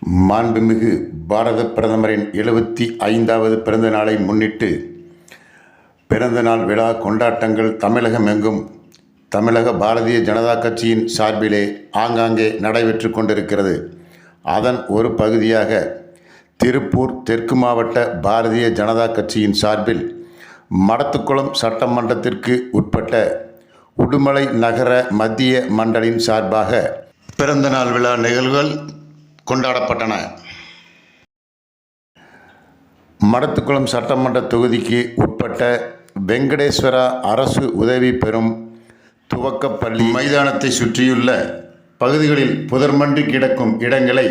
மாண்புமிகு பாரத பிரதமரின் 75வது பிறந்த நாளை முன்னிட்டு பிறந்தநாள் விழா கொண்டாட்டங்கள் தமிழகமெங்கும் தமிழக பாரதிய ஜனதா கட்சியின் சார்பிலே ஆங்காங்கே நடைபெற்று கொண்டிருக்கிறது. அதன் ஒரு பகுதியாக திருப்பூர் தெற்கு மாவட்ட பாரதிய ஜனதா கட்சியின் சார்பில் மடத்துக்குளம் சட்டமன்றத்திற்கு உட்பட்ட உடுமலை நகர மத்திய மண்டலின் சார்பாக பிறந்தநாள் விழா நிகழ்வுகள் கொண்டாடப்பட்டன. மடத்துக்குளம் சட்டமன்ற தொகுதிக்கு உட்பட்ட வெங்கடேஸ்வரா அரசு உதவி பெறும் துவக்கப்பள்ளி மைதானத்தை சுற்றியுள்ள பகுதிகளில் புதர்மண்டி கிடக்கும் இடங்களை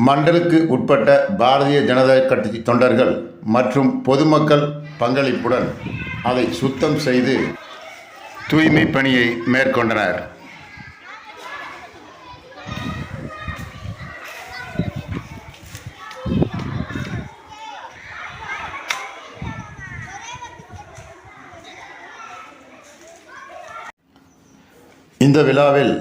மண்டலுக்கு உட்பட்ட பாரதிய ஜனதா கட்சி தொண்டர்கள் மற்றும் பொதுமக்கள் பங்களிப்புடன் அதை சுத்தம் செய்து தூய்மை பணியை மேற்கொண்டனர். இந்த விழாவில்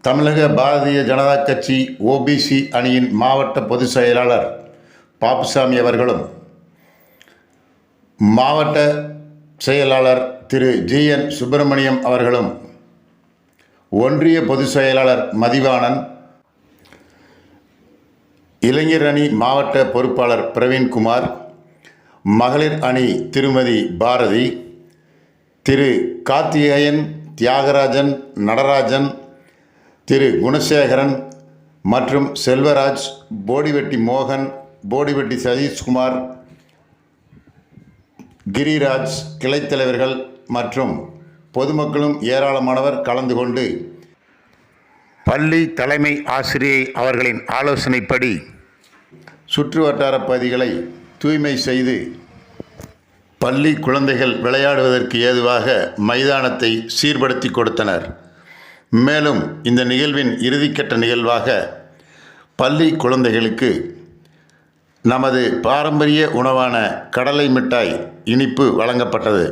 தமிழக பாரதிய ஜனதா கட்சி ஓபிசி அணியின் மாவட்ட பொதுச் செயலாளர் பாப்புசாமி அவர்களும் மாவட்ட செயலாளர் திரு GN சுப்பிரமணியம் அவர்களும் ஒன்றிய பொதுச் செயலாளர் மதிவாணன், இளைஞர் அணி மாவட்ட பொறுப்பாளர் பிரவீன்குமார், மகளிர் அணி திருமதி பாரதி, திரு கார்த்திகேயன், தியாகராஜன், நடராஜன், திரு குணசேகரன் மற்றும் செல்வராஜ், போடிவெட்டி மோகன், போடிவெட்டி சதீஷ்குமார், கிரிராஜ், கிளைத்தலைவர்கள் மற்றும் பொதுமக்களும் ஏராளமானவர் கலந்து கொண்டு பள்ளி தலைமை ஆசிரியை அவர்களின் ஆலோசனைப்படி சுற்று வட்டார பகுதிகளை தூய்மை செய்து பள்ளி குழந்தைகள் விளையாடுவதற்கு ஏதுவாக மைதானத்தை சீர்படுத்தி கொடுத்தனர். மேலும் இந்த நிகழ்வின் இறுதிக்கட்ட நிகழ்வாக பள்ளி குழந்தைகளுக்கு நமது பாரம்பரிய உணவான கடலை மிட்டாய் இனிப்பு வழங்கப்பட்டது.